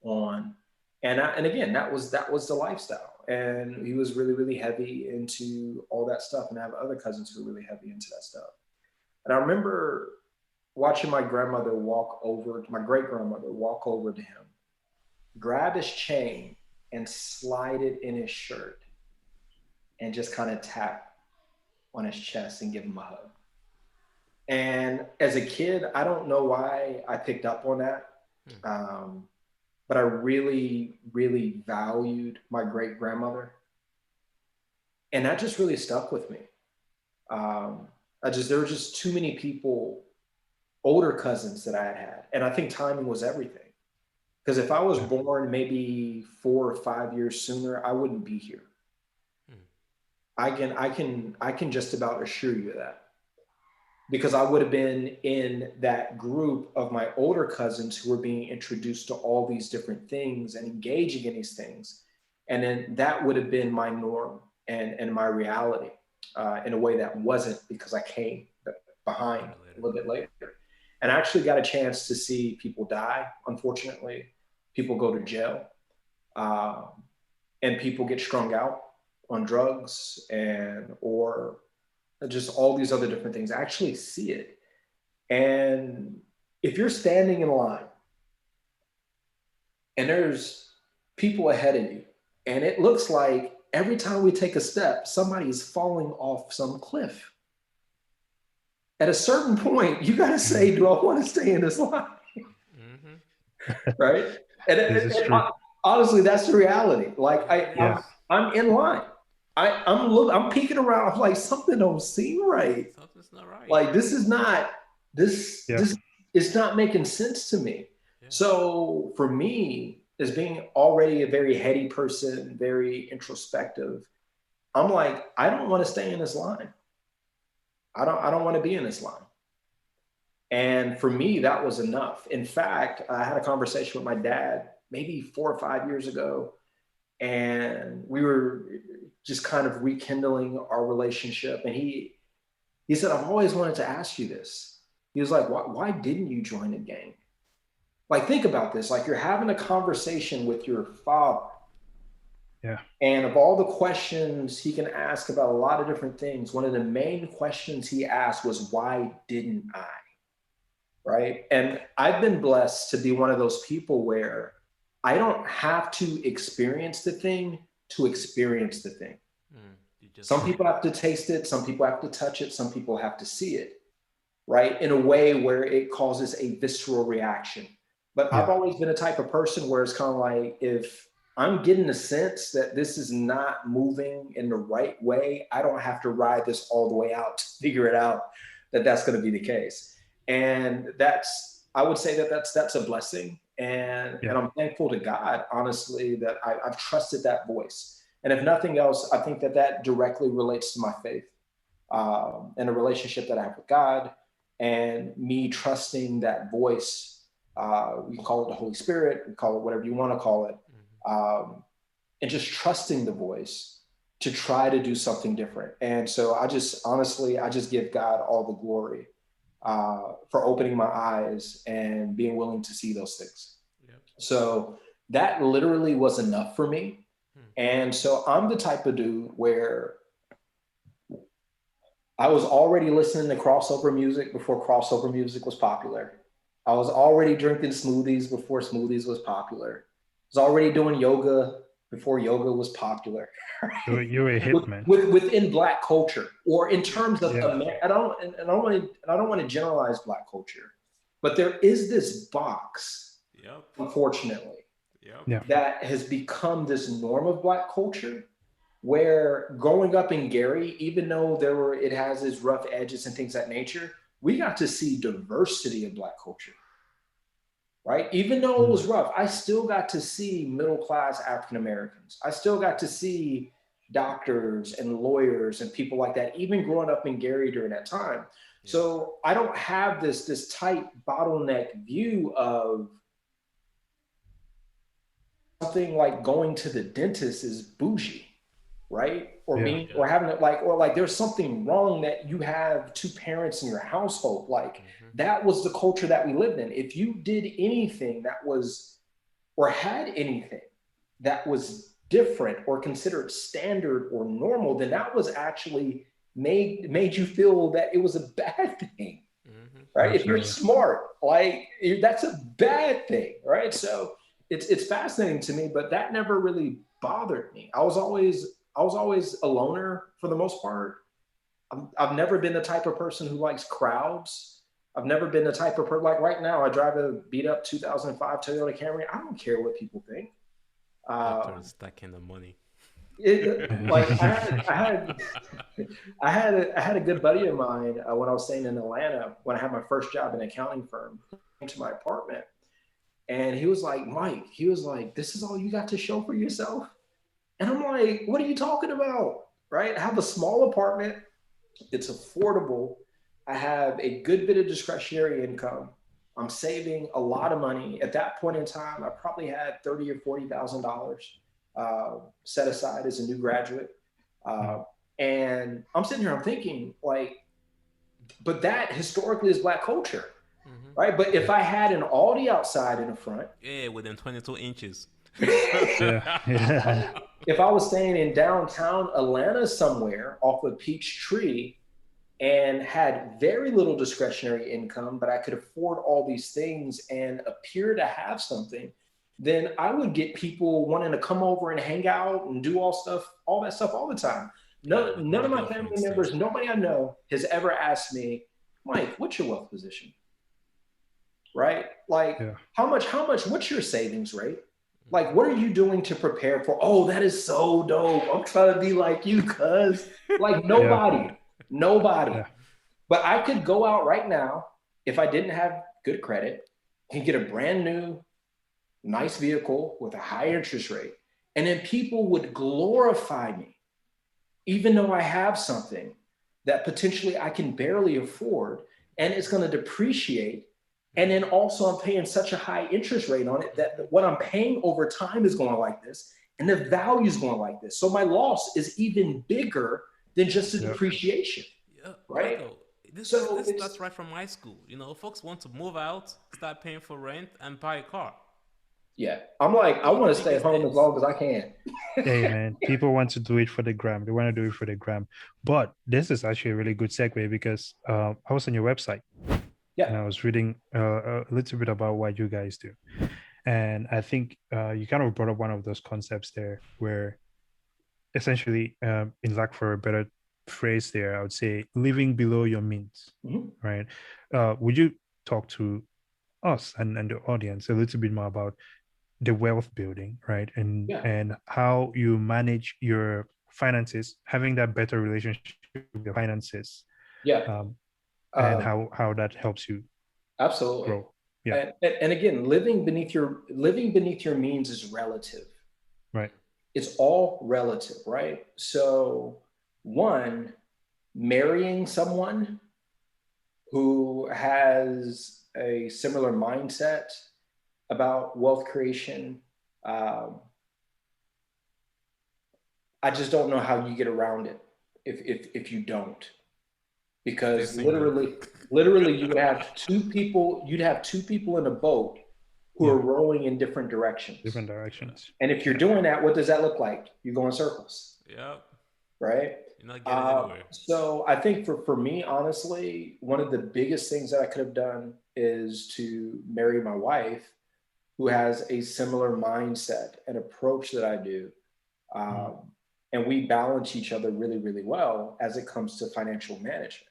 [SPEAKER 3] on, and again that was the lifestyle. And he was really really heavy into all that stuff. And I have other cousins who are really heavy into that stuff. And I remember watching my great grandmother walk over to him, grab his chain, and slide it in his shirt, and just kind of tap on his chest and give him a hug. And as a kid, I don't know why I picked up on that.
[SPEAKER 4] Hmm.
[SPEAKER 3] But I really, really valued my great grandmother. And that just really stuck with me. There were just too many people, older cousins that I had. And I think timing was everything. Because if I was
[SPEAKER 2] Yeah.
[SPEAKER 3] born maybe 4 or 5 years sooner, I wouldn't be here.
[SPEAKER 4] Hmm.
[SPEAKER 3] I can just about assure you of that, because I would have been in that group of my older cousins who were being introduced to all these different things and engaging in these things. And then that would have been my norm and my reality, in a way that wasn't, because I came behind
[SPEAKER 4] Yeah,
[SPEAKER 3] a
[SPEAKER 4] later.
[SPEAKER 3] little bit later. And I actually got a chance to see people die, unfortunately, people go to jail, um, and people get strung out on drugs and or just all these other different things. I actually see it. And if you're standing in line and there's people ahead of you, and it looks like every time we take a step, somebody is falling off some cliff. At a certain point, you got to say, do I want to stay in this line?
[SPEAKER 4] Hmm.
[SPEAKER 3] Right? And,
[SPEAKER 2] This is true.
[SPEAKER 3] honestly, that's the reality. Like
[SPEAKER 2] Yeah.
[SPEAKER 3] I'm in line. I'm peeking around. I'm like, something don't seem right.
[SPEAKER 4] Something's not right.
[SPEAKER 3] Like this is not
[SPEAKER 2] Yeah.
[SPEAKER 3] this is not making sense to me.
[SPEAKER 4] Yeah.
[SPEAKER 3] So for me, as being already a very heady person, very introspective, I'm like, I don't want to stay in this line. I don't want to be in this line. And for me, that was enough. In fact, I had a conversation with my dad maybe 4 or 5 years ago, and we were just kind of rekindling our relationship. And he said, I've always wanted to ask you this. He was like, why didn't you join a gang? Like, think about this. Like, you're having a conversation with your father.
[SPEAKER 2] Yeah.
[SPEAKER 3] And of all the questions he can ask about a lot of different things, one of the main questions he asked was, why didn't I? Right. And I've been blessed to be one of those people where I don't have to experience the thing to experience the thing.
[SPEAKER 4] You just
[SPEAKER 3] Some
[SPEAKER 4] live
[SPEAKER 3] people
[SPEAKER 4] it.
[SPEAKER 3] have to taste it, some people have to touch it, some people have to see it, right? In a way where it causes a visceral reaction. But I've
[SPEAKER 2] Yeah.
[SPEAKER 3] always been a type of person where it's kind of like, if I'm getting a sense that this is not moving in the right way, I don't have to ride this all the way out to figure it out that that's going to be the case. And I would say that that's a blessing. And
[SPEAKER 2] Yeah.
[SPEAKER 3] I'm thankful to God, honestly, that I've trusted that voice. And if nothing else, I think that that directly relates to my faith, and the relationship that I have with God, and me trusting that voice. We can call it the Holy Spirit, we call it whatever you want to call it,
[SPEAKER 4] Hmm.
[SPEAKER 3] and just trusting the voice to try to do something different. And so I just give God all the glory, for opening my eyes and being willing to see those things.
[SPEAKER 4] Yep.
[SPEAKER 3] So that literally was enough for me.
[SPEAKER 4] Hmm.
[SPEAKER 3] And so I'm the type of dude where I was already listening to crossover music before crossover music was popular. I was already drinking smoothies before smoothies was popular. I was already doing yoga before yoga was popular.
[SPEAKER 2] You're a hip man.
[SPEAKER 3] Within Black culture, or in terms of
[SPEAKER 2] Yeah.
[SPEAKER 3] I don't want to generalize Black culture, but there is this box,
[SPEAKER 4] Yep.
[SPEAKER 3] unfortunately,
[SPEAKER 4] Yep.
[SPEAKER 2] Yeah.
[SPEAKER 3] that has become this norm of Black culture, where growing up in Gary, even though it has its rough edges and things of that nature, we got to see diversity of Black culture, right? Even though it was rough, I still got to see middle class African Americans. I still got to see doctors and lawyers and people like that, even growing up in Gary during that time.
[SPEAKER 4] Yeah.
[SPEAKER 3] So I don't have this tight bottleneck view of something like going to the dentist is bougie, right? Or being, or having it like there's something wrong that you have two parents in your household. Like that was the culture that we lived in. If you did anything that was, or had anything that was different or considered standard or normal, then that was actually made you feel that it was a bad thing, right? Absolutely. If you're smart, like that's a bad thing, right? So it's fascinating to me, but that never really bothered me. I was always a loner for the most part. I've never been the type of person who likes crowds. I've never been the type of person, like right now, I drive a beat up 2005 Toyota Camry. I don't care what people think.
[SPEAKER 4] Stacking the money.
[SPEAKER 3] Like I had a good buddy of mine when I was staying in Atlanta, when I had my first job in an accounting firm, came to my apartment. And he was like, Mike, he was like, this is all you got to show for yourself? And I'm like, what are you talking about? Right? I have a small apartment. It's affordable. I have a good bit of discretionary income. I'm saving a lot of money. At that point in time, I probably had $30,000 or $40,000 set aside as a new graduate. And I'm sitting here, I'm thinking like, but that historically is Black culture. Right. But if I had an Aldi outside in the front.
[SPEAKER 4] Yeah, within 22 inches.
[SPEAKER 2] Yeah.
[SPEAKER 3] If I was staying in downtown Atlanta somewhere off of Peachtree and had very little discretionary income, but I could afford all these things and appear to have something, then I would get people wanting to come over and hang out and do all that stuff all the time. None of my family members, nobody I know has ever asked me, Mike, what's your wealth position? Right? Like how much, what's your savings rate? Like, what are you doing to prepare for, oh, that is so dope. I'm trying to be like you, cuz like nobody. Yeah. But I could go out right now if I didn't have good credit and get a brand new, nice vehicle with a high interest rate. And then people would glorify me, even though I have something that potentially I can barely afford and it's going to depreciate. And then also I'm paying such a high interest rate on it that what I'm paying over time is going like this and the value is going like this. So my loss is even bigger than just the depreciation, right?
[SPEAKER 4] That's right from high school. You know, folks want to move out, start paying for rent and buy a car.
[SPEAKER 3] Yeah, I'm like, I want to stay home as long as I can.
[SPEAKER 2] Hey man, people want to do it for the gram. They want to do it for the gram. But this is actually a really good segue because I was on your website. Yeah. And I was reading a little bit about what you guys do. And I think you kind of brought up one of those concepts there where essentially, in lack for a better phrase there, I would say living below your means, right? Would you talk to us and the audience a little bit more about the wealth building, right? And how you manage your finances, having that better relationship with your finances. And how that helps you
[SPEAKER 3] absolutely
[SPEAKER 2] grow. Yeah.
[SPEAKER 3] And again, living beneath your means is relative.
[SPEAKER 2] Right.
[SPEAKER 3] It's all relative, right? So one, marrying someone who has a similar mindset about wealth creation, I just don't know how you get around it if you don't. Because literally you'd have two people in a boat who are rowing in different directions.
[SPEAKER 2] Different directions.
[SPEAKER 3] And if you're doing that, what does that look like? You go in circles.
[SPEAKER 4] Yep.
[SPEAKER 3] Right?
[SPEAKER 4] You're not getting anywhere.
[SPEAKER 3] So I think for me, honestly, one of the biggest things that I could have done is to marry my wife, who has a similar mindset and approach that I do. And we balance each other really, really well as it comes to financial management.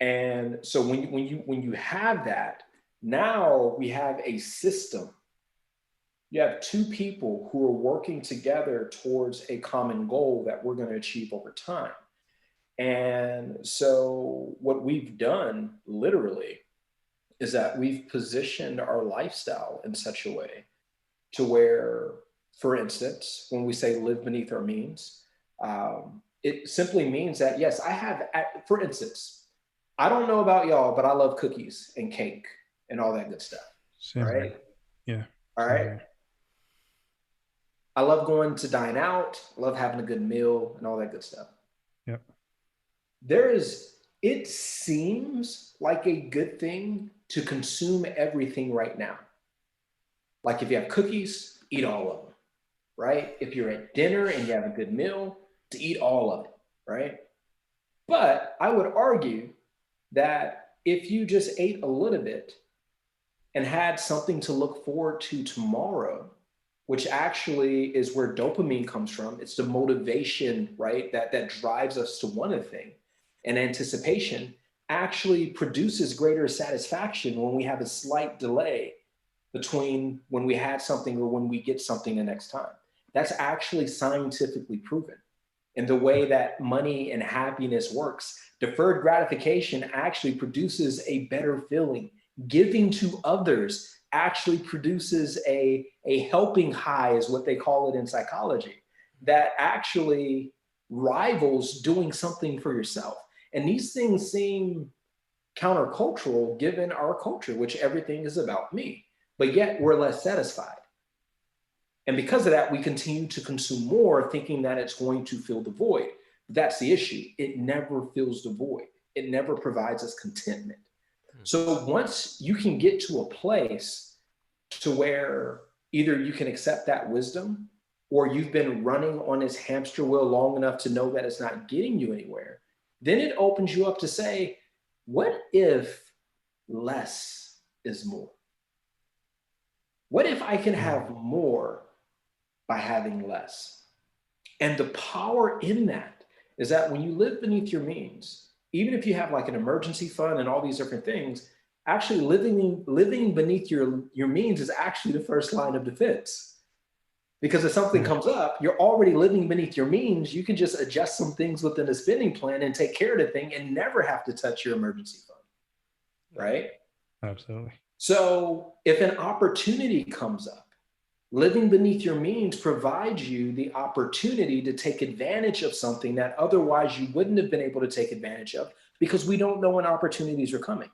[SPEAKER 3] And so when you have that, now we have a system. You have two people who are working together towards a common goal that we're going to achieve over time. And so what we've done literally is that we've positioned our lifestyle in such a way to where, for instance, when we say live beneath our means, it simply means that, yes, I have, for instance, I don't know about y'all, but I love cookies and cake and all that good stuff.
[SPEAKER 2] Same
[SPEAKER 3] right?
[SPEAKER 2] here. Yeah.
[SPEAKER 3] All right. Here. I love going to dine out, love having a good meal and all that good stuff.
[SPEAKER 2] Yep.
[SPEAKER 3] It seems like a good thing to consume everything right now. Like if you have cookies, eat all of them, right? If you're at dinner and you have a good meal, to eat all of it, right? But I would argue that if you just ate a little bit and had something to look forward to tomorrow, which actually is where dopamine comes from. It's the motivation, right? That drives us to want a thing. And anticipation actually produces greater satisfaction when we have a slight delay between when we had something or when we get something the next time. That's actually scientifically proven. And the way that money and happiness works, deferred gratification actually produces a better feeling. Giving to others actually produces a helping high, is what they call it in psychology, that actually rivals doing something for yourself. And these things seem countercultural given our culture, which everything is about me, but yet we're less satisfied. And because of that, we continue to consume more, thinking that it's going to fill the void. That's the issue. It never fills the void. It never provides us contentment. So once you can get to a place to where either you can accept that wisdom or you've been running on this hamster wheel long enough to know that it's not getting you anywhere, then it opens you up to say, what if less is more? What if I can have more by having less? And the power in that is that when you live beneath your means, even if you have like an emergency fund and all these different things, actually living beneath your means is actually the first line of defense. Because if something comes up, you're already living beneath your means. You can just adjust some things within a spending plan and take care of the thing and never have to touch your emergency fund, right?
[SPEAKER 2] Absolutely.
[SPEAKER 3] So if an opportunity comes up, living beneath your means provides you the opportunity to take advantage of something that otherwise you wouldn't have been able to take advantage of, because we don't know when opportunities are coming.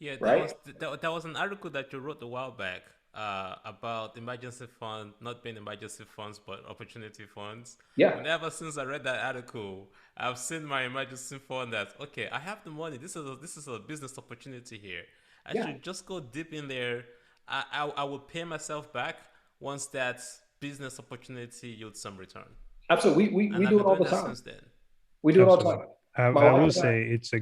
[SPEAKER 4] Yeah,
[SPEAKER 3] right?
[SPEAKER 4] That was an article that you wrote a while back about emergency fund not being emergency funds but opportunity funds.
[SPEAKER 3] Yeah.
[SPEAKER 4] And ever since I read that article, I've seen my emergency fund that, okay, I have the money. This is a business opportunity here. I should just go deep in there. I will pay myself back once that business opportunity yields some return.
[SPEAKER 3] Absolutely. We do it all the time.
[SPEAKER 4] Since then.
[SPEAKER 3] We do it all the time.
[SPEAKER 2] I will say it's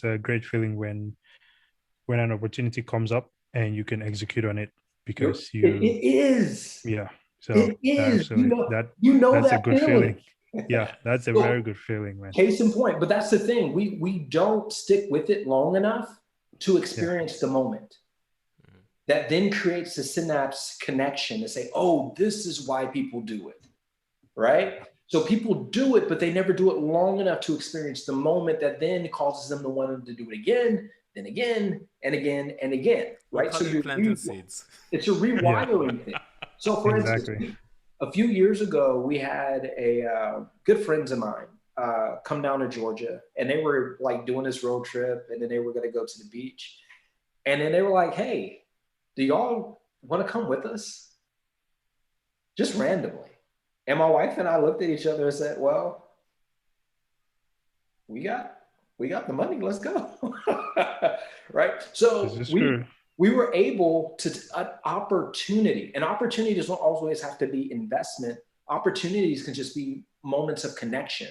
[SPEAKER 2] a great feeling when an opportunity comes up and you can execute on it, because
[SPEAKER 3] it is.
[SPEAKER 2] Yeah. So
[SPEAKER 3] it is.
[SPEAKER 2] That's
[SPEAKER 3] that
[SPEAKER 2] a good
[SPEAKER 3] feeling.
[SPEAKER 2] Yeah, that's a very good feeling, man.
[SPEAKER 3] Case in point. But that's the thing. We don't stick with it long enough to experience the moment. That then creates the synapse connection to say, oh, this is why people do it, right? So people do it, but they never do it long enough to experience the moment that then causes them to want to do it again, then again, and again, and again, right? So you're planting seeds. It's a rewiring thing. So for instance, a few years ago, we had a good friends of mine come down to Georgia, and they were like doing this road trip, and then they were going to go to the beach. And then they were like, hey, do y'all want to come with us? Just randomly. And my wife and I looked at each other and said, well, we got the money, let's go. Right? So we were able to, an opportunity, and opportunity doesn't always have to be investment. Opportunities can just be moments of connection,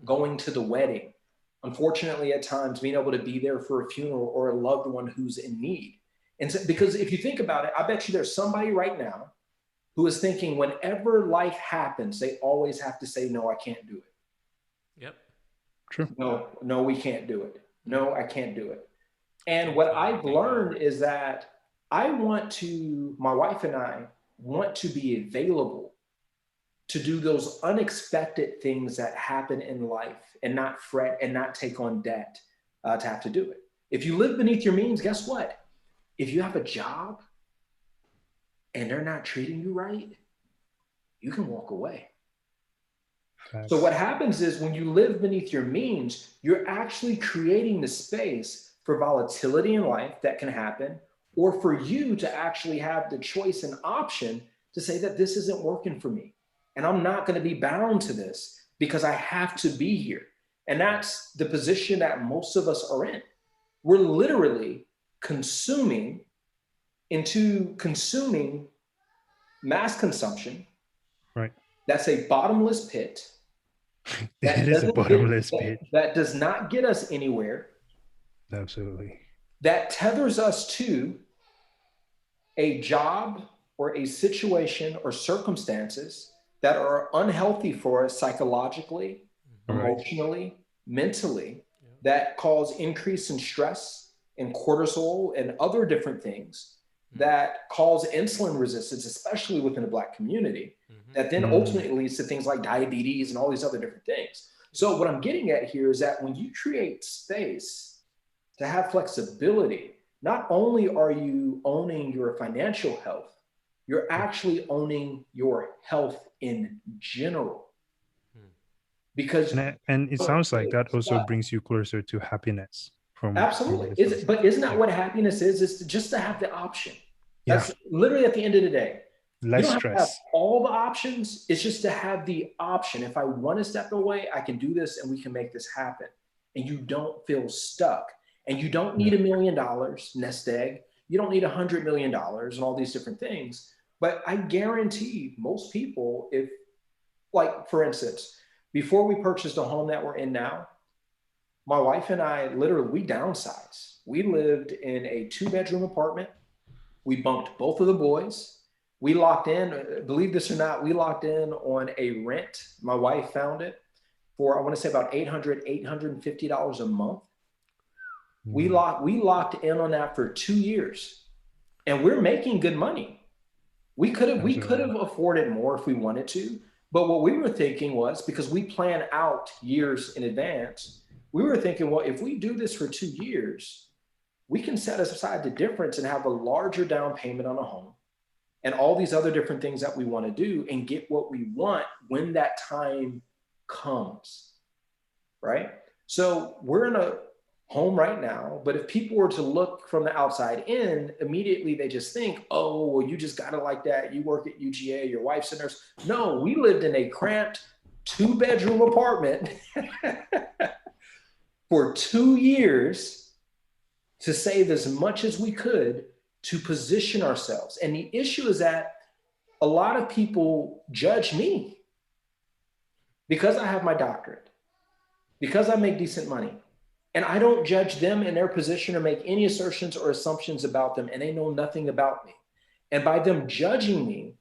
[SPEAKER 3] going to the wedding, unfortunately at times being able to be there for a funeral or a loved one who's in need. And so, because if you think about it, I bet you there's somebody right now who is thinking whenever life happens, they always have to say, no, I can't do it.
[SPEAKER 4] Yep.
[SPEAKER 2] True.
[SPEAKER 3] No, we can't do it. No, I can't do it. And what I've learned is that my wife and I want to be available to do those unexpected things that happen in life and not fret and not take on debt to have to do it. If you live beneath your means, guess what? If you have a job and they're not treating you right, you can walk away.
[SPEAKER 2] Facts.
[SPEAKER 3] So what happens is when you live beneath your means, you're actually creating the space for volatility in life that can happen, or for you to actually have the choice and option to say that this isn't working for me. And I'm not going to be bound to this because I have to be here. And that's the position that most of us are in. We're literally consuming mass consumption.
[SPEAKER 2] Right.
[SPEAKER 3] That's a bottomless pit.
[SPEAKER 2] It is a bottomless pit.
[SPEAKER 3] That does not get us anywhere.
[SPEAKER 2] Absolutely.
[SPEAKER 3] That tethers us to a job or a situation or circumstances that are unhealthy for us psychologically, emotionally, mentally, that cause increase in stress and cortisol and other different things that cause insulin resistance, especially within the Black community, that then ultimately leads to things like diabetes and all these other different things. So what I'm getting at here is that when you create space to have flexibility, not only are you owning your financial health, you're actually owning your health in general. Because
[SPEAKER 2] and it sounds like that also brings you closer to happiness.
[SPEAKER 3] Absolutely. But isn't that what happiness is? Is just to have the option. That's literally at the end of the day.
[SPEAKER 2] Less
[SPEAKER 3] you don't
[SPEAKER 2] stress.
[SPEAKER 3] have to have all the options. It's just to have the option. If I want to step away, I can do this and we can make this happen. And you don't feel stuck. And you don't need $1 million nest egg. You don't need $100 million and all these different things. But I guarantee most people, if, like, for instance, before we purchased the home that we're in now, my wife and I literally, we downsized. We lived in a 2-bedroom apartment. We bunked both of the boys. We locked in, believe this or not, we locked in on a rent. My wife found it for, I want to say about $850 a month. We locked in on that for 2 years, and we're making good money. We could have afforded more if we wanted to, but what we were thinking was, because we plan out years in advance, we were thinking, well, if we do this for 2 years, we can set aside the difference and have a larger down payment on a home and all these other different things that we want to do and get what we want when that time comes, right? So we're in a home right now, but if people were to look from the outside in, immediately they just think, oh, well, you just got it like that. You work at UGA, your wife's a nurse. No, we lived in a cramped 2-bedroom apartment for 2 years to save as much as we could to position ourselves. And the issue is that a lot of people judge me because I have my doctorate, because I make decent money. And I don't judge them in their position or make any assertions or assumptions about them, and they know nothing about me. And by them judging me,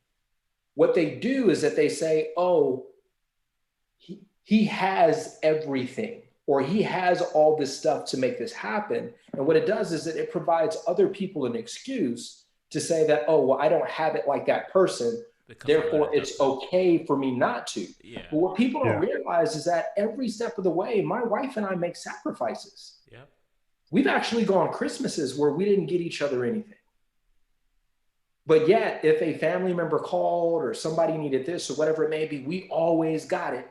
[SPEAKER 3] what they do is that they say, oh, he has everything, or he has all this stuff to make this happen. And what it does is that it provides other people an excuse to say that, oh, well, I don't have it like that person, therefore it's okay for me not to.
[SPEAKER 4] Yeah.
[SPEAKER 3] But what people don't realize is that every step of the way, my wife and I make sacrifices.
[SPEAKER 4] Yeah.
[SPEAKER 3] We've actually gone Christmases where we didn't get each other anything. But yet, if a family member called or somebody needed this or whatever it may be, we always got it.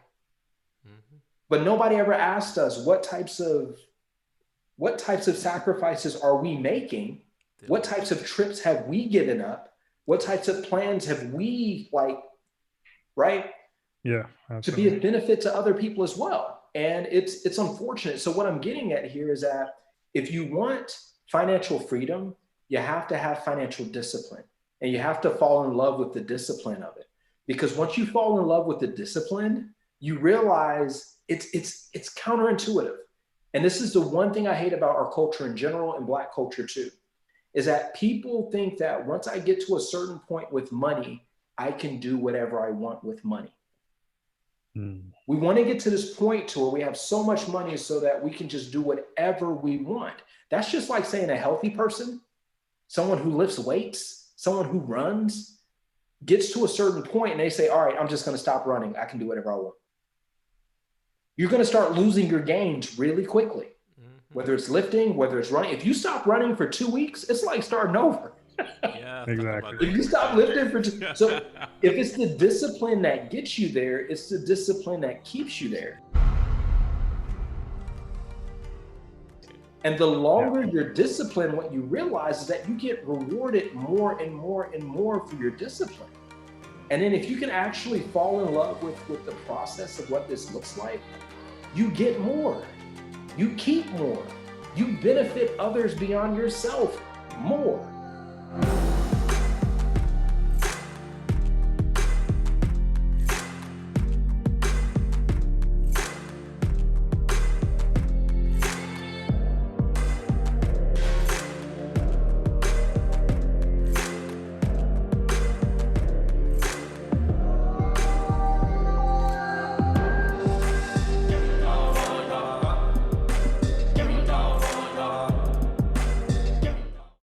[SPEAKER 3] But nobody ever asked us what types of sacrifices are we making? What types of trips have we given up? What types of plans have we right?
[SPEAKER 2] Yeah,
[SPEAKER 3] absolutely. To be a benefit to other people as well. And it's unfortunate. So what I'm getting at here is that if you want financial freedom, you have to have financial discipline, and you have to fall in love with the discipline of it. Because once you fall in love with the discipline, you realize it's counterintuitive. And this is the one thing I hate about our culture in general, and Black culture too, is that people think that once I get to a certain point with money, I can do whatever I want with money. We want to get to this point to where we have so much money so that we can just do whatever we want. That's just like saying a healthy person, someone who lifts weights, someone who runs, gets to a certain point and they say, all right, I'm just going to stop running. I can do whatever I want. You're going to start losing your gains really quickly, whether it's lifting, whether it's running. If you stop running for 2 weeks, it's like starting over.
[SPEAKER 4] Yeah,
[SPEAKER 2] exactly.
[SPEAKER 3] If you stop lifting for so if it's the discipline that gets you there, it's the discipline that keeps you there. And the longer you're disciplined, what you realize is that you get rewarded more and more and more for your discipline. And then if you can actually fall in love with the process of what this looks like, you get more, you keep more, you benefit others beyond yourself more.